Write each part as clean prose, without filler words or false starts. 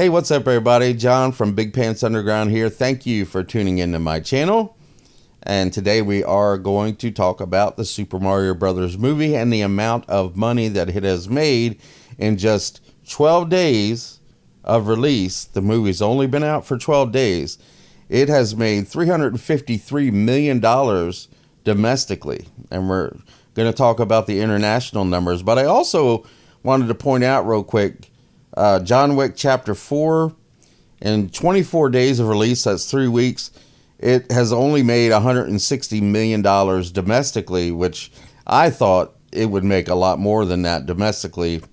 Hey, what's up, everybody? John from Big Pants Underground here. Thank you for tuning into my channel. And today we are going to talk about the Super Mario Brothers movie and the amount of money that it has made in just 12 days of release. The movie's only been out for 12 days. It has made $353 million domestically. And we're going to talk about the international numbers. But I also wanted to point out real quick, John Wick Chapter 4, in 24 days of release, that's 3 weeks, it has only made $160 million domestically, which I thought it would make a lot more than that domestically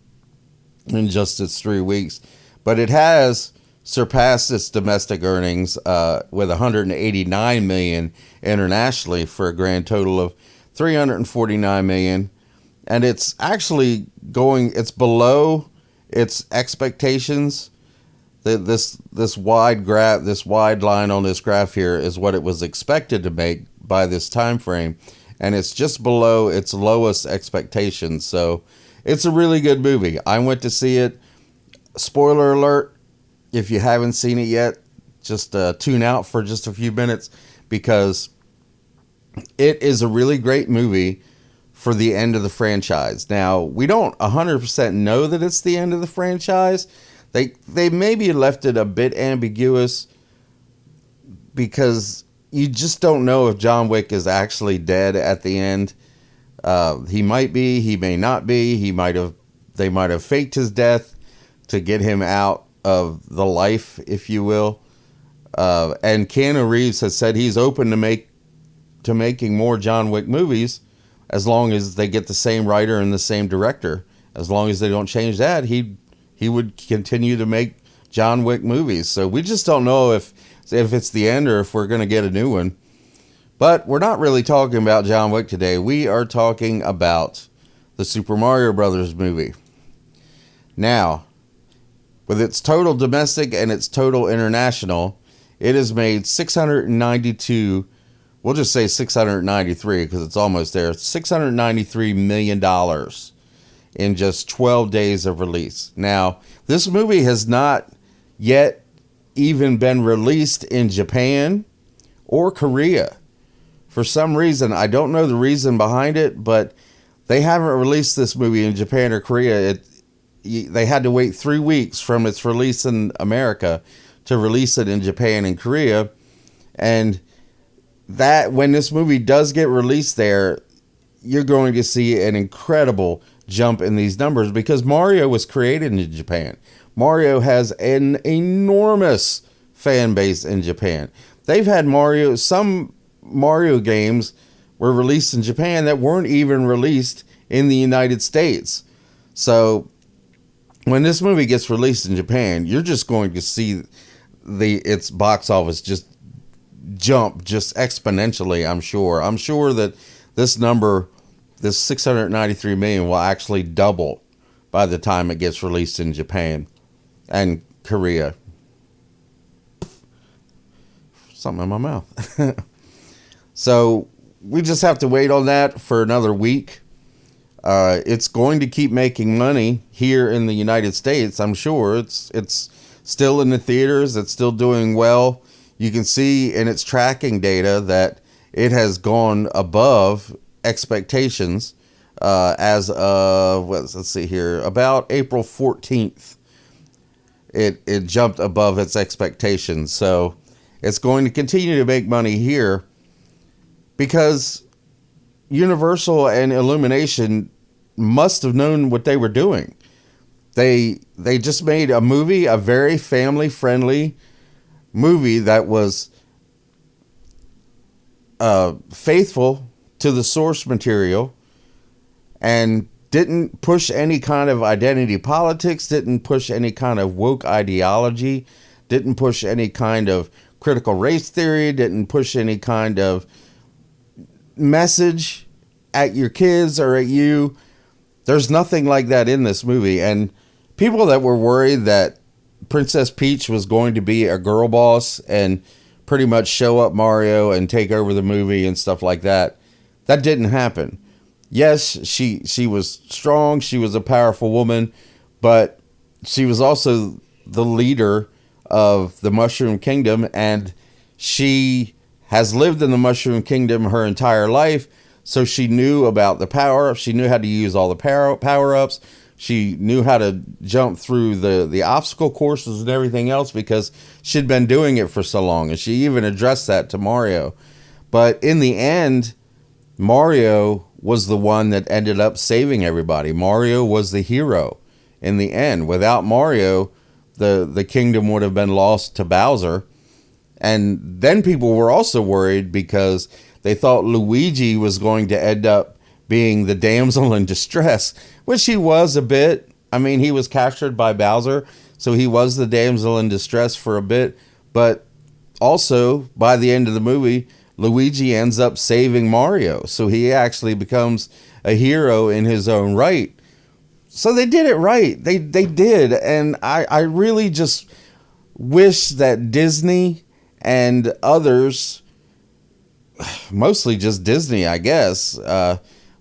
in just its 3 weeks. But it has surpassed its domestic earnings with $189 million internationally for a grand total of $349 million. And it's actually it's below its expectations. This wide line on this graph here is what it was expected to make by this time frame, and it's just below its lowest expectations. So it's a really good movie. I went to see it. Spoiler alert, if you haven't seen it yet, just tune out for just a few minutes, because it is a really great movie for the end of the franchise. Now, we don't 100% know that it's the end of the franchise. They maybe left it a bit ambiguous, because you just don't know if John Wick is actually dead at the end. He might be, he may not be. They might have faked his death to get him out of the life, if you will. And Keanu Reeves has said he's open to making more John Wick movies, as long as they get the same writer and the same director. As long as they don't change that, he would continue to make John Wick movies. So we just don't know if it's the end or if we're going to get a new one. But we're not really talking about John Wick today. We are talking about the Super Mario Brothers movie. Now, with its total domestic and its total international, it has made 692. We'll just say 693 because it's almost there. $693 million in just 12 days of release. Now, this movie has not yet even been released in Japan or Korea. For some reason, I don't know the reason behind it, but they haven't released this movie in Japan or Korea. They had to wait 3 weeks from its release in America to release it in Japan and Korea. And that when this movie does get released there, you're going to see an incredible jump in these numbers, because Mario was created in Japan. Mario has an enormous fan base in Japan. They've had some Mario games were released in Japan that weren't even released in the United States. So when this movie gets released in Japan, you're just going to see its box office just jump just exponentially. I'm sure that this number, this 693 million, will actually double by the time it gets released in Japan and Korea. Something in my mouth. So we just have to wait on that for another week. It's going to keep making money here in the United States. I'm sure it's still in the theaters. It's still doing well. You can see in its tracking data that it has gone above expectations as of, let's see here, about April 14th. It jumped above its expectations. So it's going to continue to make money here, because Universal and Illumination must have known what they were doing. They just made a movie, a very family-friendly movie that was faithful to the source material and didn't push any kind of identity politics, didn't push any kind of woke ideology, didn't push any kind of critical race theory, didn't push any kind of message at your kids or at you. There's nothing like that in this movie. And people that were worried that Princess Peach was going to be a girl boss and pretty much show up Mario and take over the movie and stuff like that, that didn't happen. Yes, she was strong, she was a powerful woman, but she was also the leader of the Mushroom Kingdom, and she has lived in the Mushroom Kingdom her entire life, so she knew about the power-ups. She knew how to use all the power-ups. She knew how to jump through the obstacle courses and everything else because she'd been doing it for so long, and she even addressed that to Mario. But in the end, Mario was the one that ended up saving everybody. Mario was the hero in the end. Without Mario, the kingdom would have been lost to Bowser. And then people were also worried because they thought Luigi was going to end up being the damsel in distress, which he was a bit. I mean, he was captured by Bowser, so he was the damsel in distress for a bit. But also, by the end of the movie, Luigi ends up saving Mario, so he actually becomes a hero in his own right. So they did it right. They did. And I really just wish that Disney and others, mostly just Disney, I guess,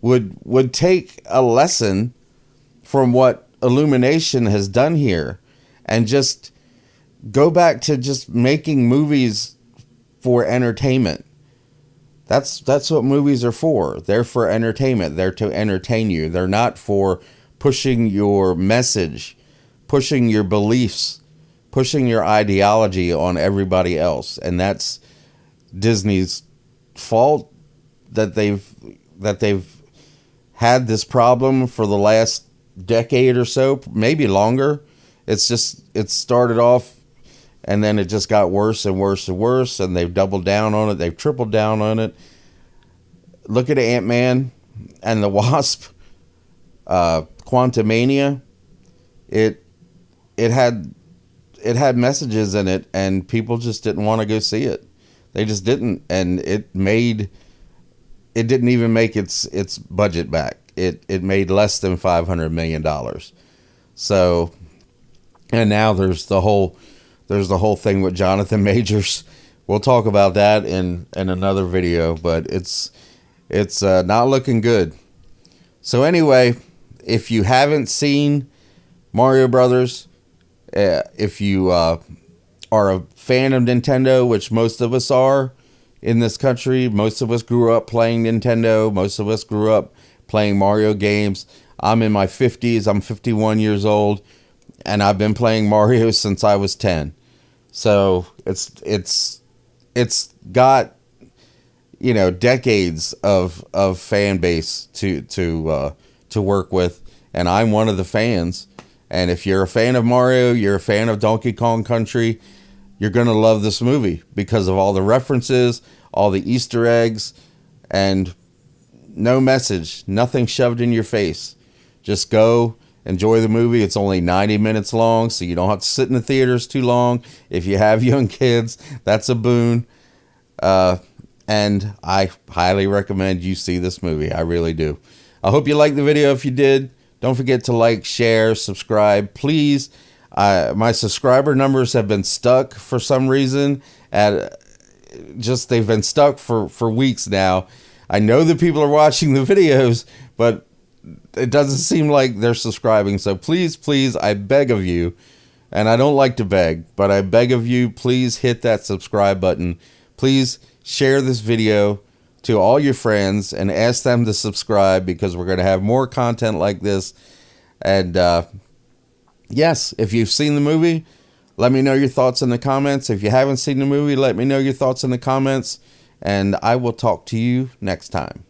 would take a lesson from what Illumination has done here and just go back to just making movies for entertainment. That's what movies are for. They're for entertainment. They're to entertain you. They're not for pushing your message, pushing your beliefs, pushing your ideology on everybody else. And that's Disney's fault that they've had this problem for the last decade or so, maybe longer. It started off and then it just got worse and worse and worse, and they've doubled down on it. They've tripled down on it. Look at Ant-Man and the Wasp, Quantumania. It had messages in it, and people just didn't want to go see it. They just didn't, and it didn't even make its budget back. It made less than $500 million. So, and now there's the whole thing with Jonathan Majors. We'll talk about that in another video, but it's not looking good. So anyway, if you haven't seen Mario Brothers, if you are a fan of Nintendo, which most of us are in this country, most of us grew up playing Nintendo, most of us grew up playing Mario games. I'm in my 50s, I'm 51 years old, and I've been playing Mario since I was 10. So it's got, you know, decades of fan base to work with, and I'm one of the fans. And if you're a fan of Mario, you're a fan of Donkey Kong Country, you're gonna love this movie because of all the references, all the Easter eggs, and no message, nothing shoved in your face. Just go enjoy the movie. It's only 90 minutes long, so you don't have to sit in the theaters too long. If you have young kids, that's a boon. And I highly recommend you see this movie. I really do. I hope you liked the video. If you did, don't forget to like, share, subscribe. Please, my subscriber numbers have been stuck for some reason. They've been stuck for weeks now. I know that people are watching the videos, but it doesn't seem like they're subscribing. So please, I beg of you, and I don't like to beg, but I beg of you, please hit that subscribe button. Please share this video to all your friends and ask them to subscribe, because we're going to have more content like this. And yes, if you've seen the movie, let me know your thoughts in the comments. If you haven't seen the movie, let me know your thoughts in the comments, and I will talk to you next time.